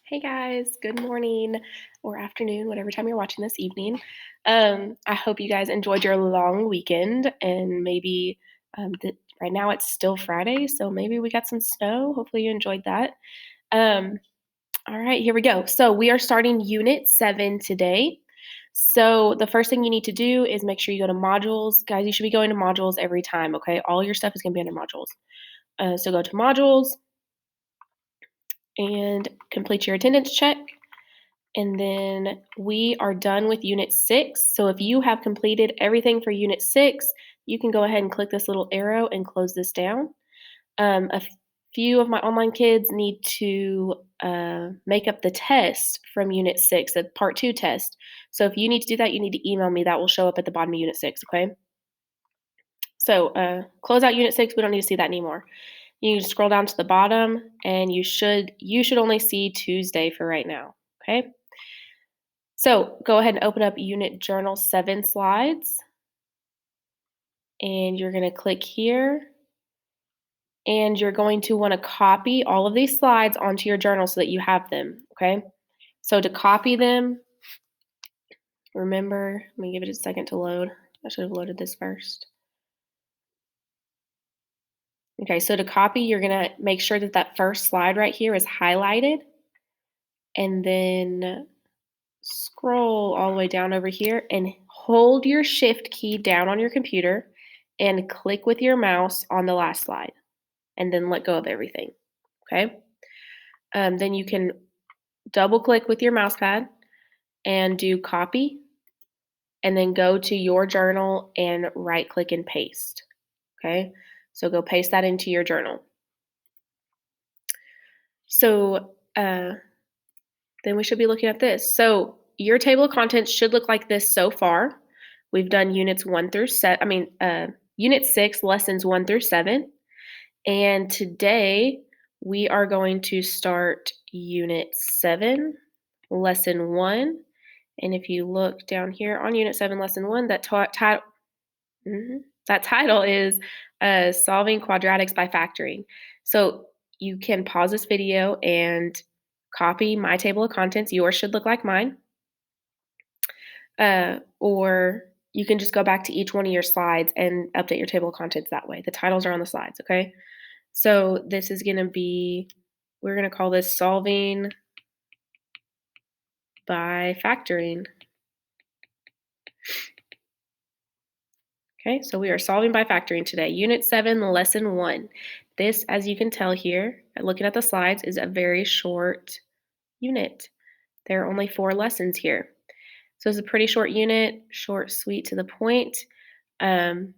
Hey guys, good morning or afternoon, whatever time you're watching this evening. I hope you guys enjoyed your long weekend and maybe right now it's still Friday, so maybe we got some snow. Hopefully you enjoyed that. Um, all right, here we go. So we are starting Unit 7 today. So the first thing you need to do is make sure you go to modules. Guys, you should be going to modules every time, okay? All your stuff is going to be under modules. So go to modules and complete your attendance check. And then we are done with Unit 6. So if you have completed everything for Unit 6, you can go ahead and click this little arrow and close this down. A few of my online kids need to make up the test from Unit 6, the Part 2 test. So if you need to do that, you need to email me. That will show up at the bottom of Unit 6, okay? So close out Unit 6. We don't need to see that anymore. You can scroll down to the bottom, and you should only see Tuesday for right now, okay? So go ahead and open up Unit Journal 7 slides, and you're going to click here, and you're going to want to copy all of these slides onto your journal so that you have them, okay? So to copy them, remember, let me give it a second to load. I should have loaded this first. Okay, so to copy, you're going to make sure that that first slide right here is highlighted, and then scroll all the way down over here and hold your shift key down on your computer and click with your mouse on the last slide and then let go of everything. Okay. Then you can double click with your mouse pad and do copy and then go to your journal and right click and paste. Okay. So go paste that into your journal. So then we should be looking at this. So your table of contents should look like this so far. We've done Unit 6, lessons 1 through 7. And today we are going to start Unit 7, Lesson 1. And if you look down here on Unit 7, Lesson 1, that title is Solving Quadratics by Factoring. So you can pause this video and copy my table of contents. Yours should look like mine. Or you can just go back to each one of your slides and update your table of contents that way. The titles are on the slides, okay? So this is going to be, we're going to call this Solving by Factoring. Okay, so we are solving by factoring today. Unit 7, Lesson 1. This, as you can tell here, looking at the slides, is a very short unit. There are only 4 lessons here. So it's a pretty short unit, short, sweet, to the point. And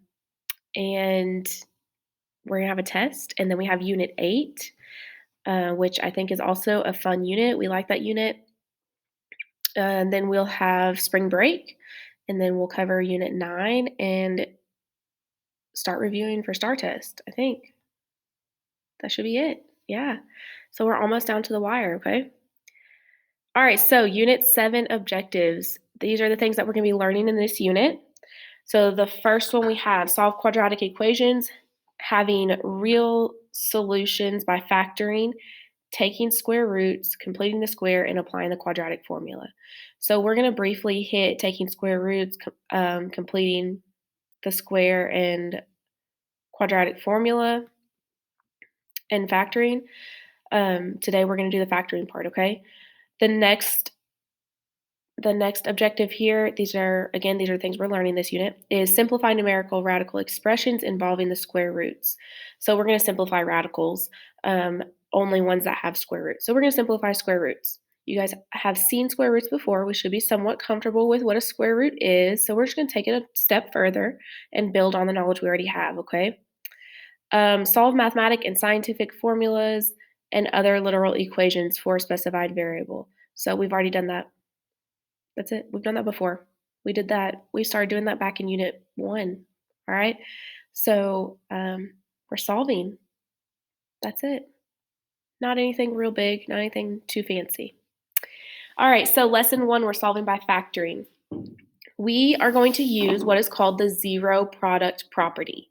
we're going to have a test. And then we have Unit 8, which I think is also a fun unit. We like that unit. And then we'll have spring break. And then we'll cover Unit 9 and start reviewing for STAR test, I think. That should be it. Yeah. So we're almost down to the wire, okay? All right, so Unit 7 objectives. These are the things that we're going to be learning in this unit. So the first one we have solve quadratic equations, having real solutions by factoring, taking square roots, completing the square, and applying the quadratic formula. So we're going to briefly hit taking square roots, completing the square, and quadratic formula, and factoring. Today we're going to do the factoring part, okay? The next objective here, these are things we're learning this unit, is simplify numerical radical expressions involving the square roots. So we're going to simplify radicals, only ones that have square roots. So we're going to simplify square roots. You guys have seen square roots before. We should be somewhat comfortable with what a square root is. So we're just going to take it a step further and build on the knowledge we already have, okay? Solve mathematic and scientific formulas and other literal equations for a specified variable. So we've already done that. That's it. We've done that before. We did that. We started doing that back in Unit 1. All right. So we're solving. That's it. Not anything real big, not anything too fancy. All right. So Lesson 1, we're solving by factoring. We are going to use what is called the zero product property.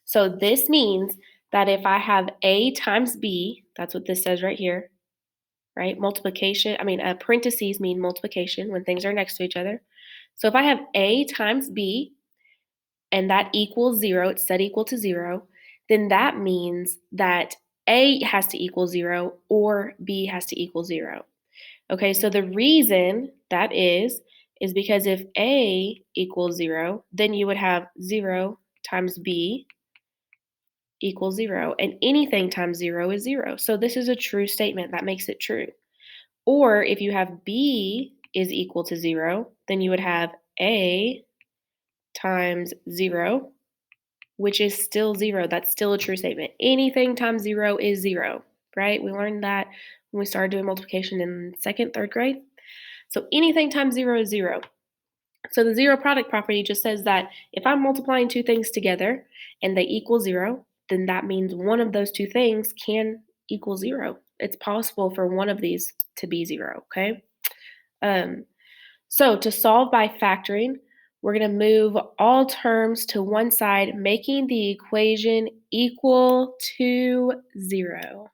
So this means that if I have A times B, that's what this says right here, right? Parentheses mean multiplication when things are next to each other. So if I have A times B and that equals 0, it's set equal to 0, then that means that A has to equal 0 or B has to equal 0. Okay, so the reason that is because if A equals 0, then you would have 0 times B equals 0, and anything times 0 is 0. So this is a true statement that makes it true. Or if you have B is equal to 0, then you would have A times 0, which is still 0. That's still a true statement. Anything times 0 is 0, right? We learned that when we started doing multiplication in second, third grade. So anything times 0 is 0. So the zero product property just says that if I'm multiplying two things together and they equal 0, then that means one of those two things can equal 0. It's possible for one of these to be 0, okay? Um, so to solve by factoring, we're going to move all terms to one side, making the equation equal to 0.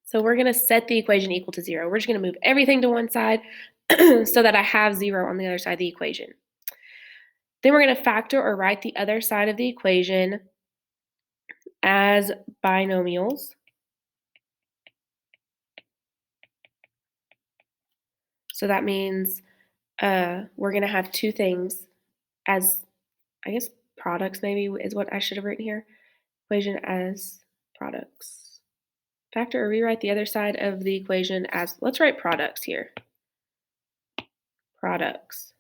So we're going to set the equation equal to 0. We're just going to move everything to one side so that I have 0 on the other side of the equation. Then we're going to factor or write the other side of the equation as binomials. So that means we're going to have two things as, I guess, products maybe is what I should have written here. Equation as products. Factor or rewrite the other side of the equation as, let's write products here. Products.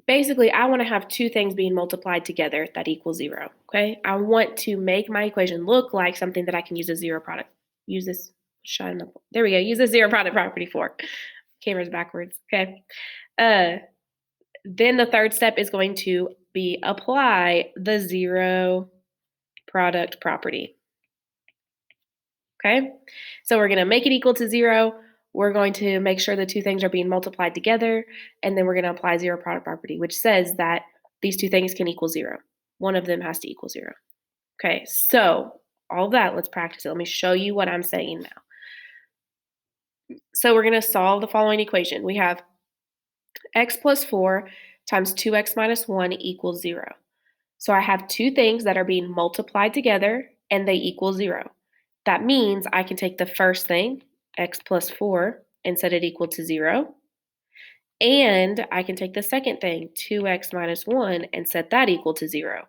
Basically, I want to have two things being multiplied together that equals 0, okay? I want to make my equation look like something that I can use a zero product. Use this, shine up. There we go. Use the zero product property for. Camera's backwards, okay? Then the third step is going to be apply the zero product property. Okay, so we're going to make it equal to 0. We're going to make sure the two things are being multiplied together, and then we're going to apply zero product property, which says that these two things can equal 0. One of them has to equal 0. Okay, so all of that, let's practice it. Let me show you what I'm saying now. So we're going to solve the following equation. We have x plus 4 times 2x minus 1 equals 0. So I have two things that are being multiplied together, and they equal 0. That means I can take the first thing, x plus 4, and set it equal to 0. And I can take the second thing, 2x minus 1, and set that equal to 0.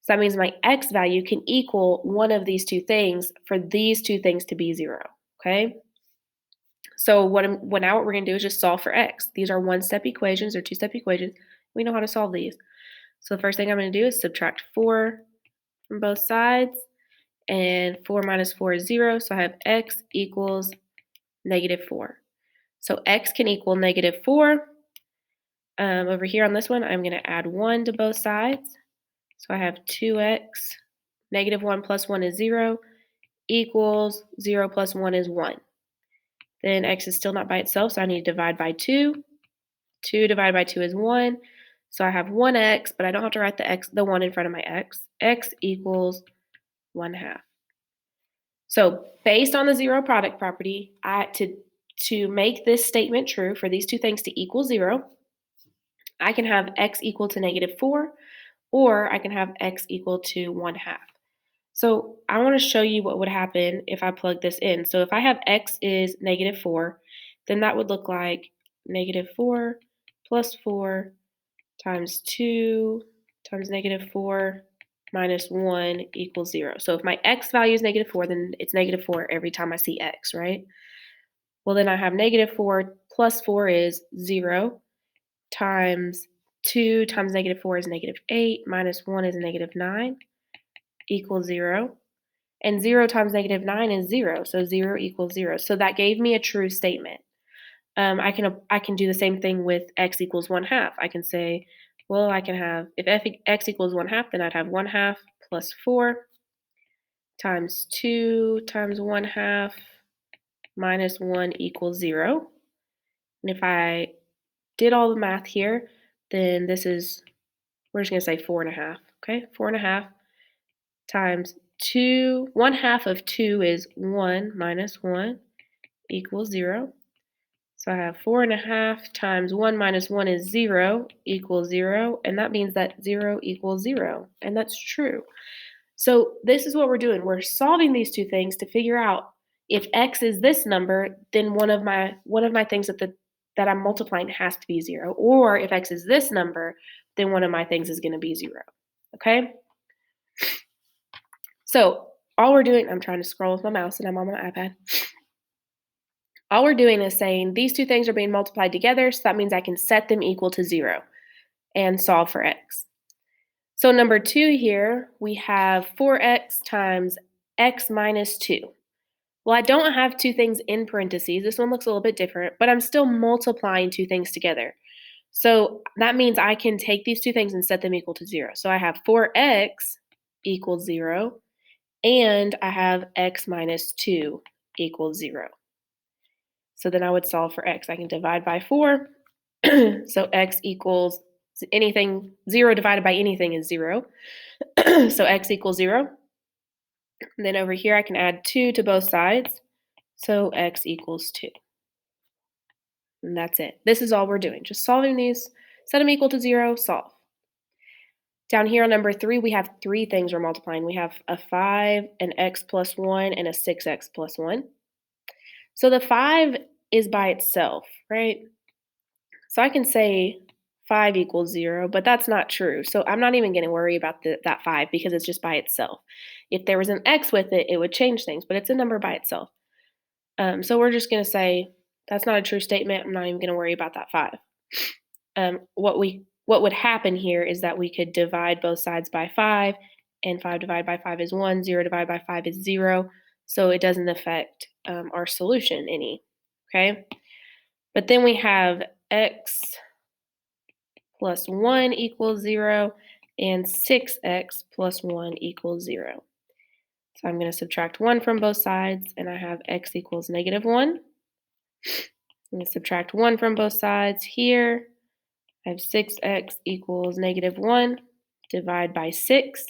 So that means my x value can equal one of these two things for these two things to be 0, okay? So now what we're going to do is just solve for x. These are one-step equations or two-step equations. We know how to solve these. So the first thing I'm going to do is subtract 4 from both sides. And 4 minus 4 is 0, so I have x equals negative 4. So x can equal negative 4. Over here on this one, I'm going to add 1 to both sides. So I have 2x, negative 1 plus 1 is 0, equals 0 plus 1 is 1. Then x is still not by itself, so I need to divide by 2. 2 divided by 2 is 1. So I have 1x, but I don't have to write the 1 in front of my x. X equals 1/2. So based on the zero product property, to make this statement true for these two things to equal 0, I can have x equal to negative 4, or I can have x equal to 1/2. So I want to show you what would happen if I plug this in. So if I have x is negative 4, then that would look like negative 4 plus 4 times 2 times negative 4 minus 1 equals 0. So if my x value is negative 4, then it's negative 4 every time I see x, right? Well, then I have negative 4 plus 4 is 0 times 2 times negative 4 is negative 8 minus 1 is negative 9 equals 0. And 0 times negative 9 is 0, so 0 equals 0. So that gave me a true statement. I can do the same thing with x equals 1/2. I can say, well, I can have, if x equals 1/2, then I'd have 1/2 plus 4 times 2 times 1/2 minus 1 equals 0. And if I did all the math here, then we're just going to say 4.5, okay? 4.5 times 2, 1/2 of 2 is 1 minus 1 equals 0. So I have 4.5 times 1 minus 1 is 0 equals 0, and that means that 0 equals 0, and that's true. So this is what we're doing. We're solving these two things to figure out if x is this number, then one of my things that I'm multiplying has to be 0, or if x is this number, then one of my things is going to be 0. Okay? So all we're doing, I'm trying to scroll with my mouse and I'm on my iPad. All we're doing is saying these two things are being multiplied together, so that means I can set them equal to 0 and solve for x. So number 2 here, we have 4x times x minus 2. Well, I don't have two things in parentheses. This one looks a little bit different, but I'm still multiplying two things together. So that means I can take these two things and set them equal to 0. So I have 4x equals 0, and I have x minus 2 equals 0. So then I would solve for x. I can divide by 4. So x equals anything, 0 divided by anything is 0. So x equals 0. And then over here I can add 2 to both sides. So x equals 2. And that's it. This is all we're doing. Just solving these, set them equal to 0, solve. Down here on number 3, we have 3 things we're multiplying. We have a 5, an x plus 1, and a 6x plus 1. So the 5 is by itself, right? So I can say 5 equals 0, but that's not true. So I'm not even going to worry about that 5 because it's just by itself. If there was an x with it, it would change things, but it's a number by itself. So we're just going to say that's not a true statement. I'm not even going to worry about that 5. What would happen here is that we could divide both sides by 5, and 5 divided by 5 is 1, 0 divided by 5 is 0, so it doesn't affect our solution any, okay? But then we have x plus 1 equals 0, and 6x plus 1 equals 0. So I'm going to subtract 1 from both sides, and I have x equals negative 1. I'm going to subtract 1 from both sides here. I have 6x equals negative 1. Divide by 6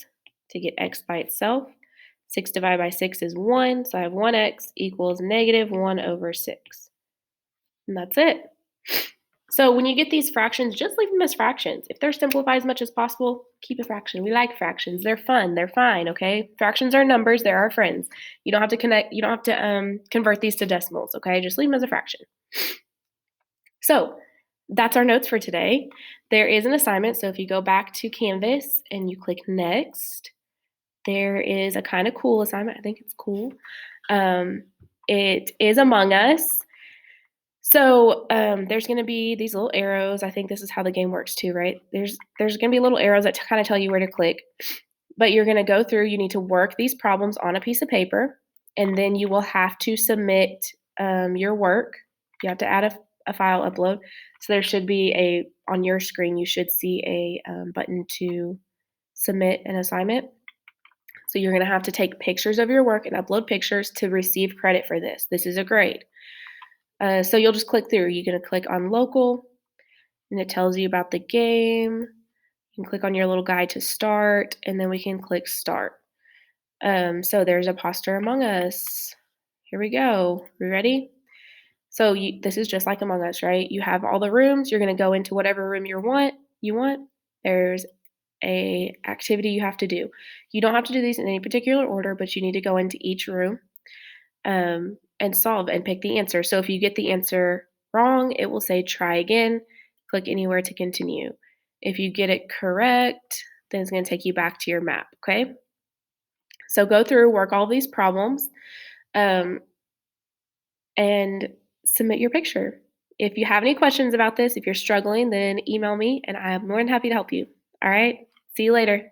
to get x by itself. 6 divided by 6 is 1, so I have 1x equals negative 1 over 6. And that's it. So when you get these fractions, just leave them as fractions. If they're simplified as much as possible, keep a fraction. We like fractions. They're fun. They're fine, okay? Fractions are numbers. They're our friends. You don't have to convert these to decimals, okay? Just leave them as a fraction. So that's our notes for today. There is an assignment, so if you go back to Canvas and you click Next, there is a kind of cool assignment. I think it's cool. It is Among Us. So there's going to be these little arrows. I think this is how the game works too, right? There's going to be little arrows that kind of tell you where to click. But you're going to go through. You need to work these problems on a piece of paper, and then you will have to submit your work. You have to add a file upload. So there should be on your screen, you should see a button to submit an assignment. So you're going to have to take pictures of your work and upload pictures to receive credit for this. This is a grade. So you'll just click through. You're going to click on local, and it tells you about the game. You can click on your little guide to start, and then we can click start. So there's Imposter Among Us. Here we go. We ready? So this is just like Among Us, right? You have all the rooms. You're going to go into whatever room you want. There's a activity you have to do. You don't have to do these in any particular order, but you need to go into each room and solve and pick the answer. So if you get the answer wrong, it will say try again. Click anywhere to continue. If you get it correct, then it's going to take you back to your map, okay? So go through, work all these problems, and submit your picture. If you have any questions about this, if you're struggling, then email me, and I'm more than happy to help you. All right? See you later.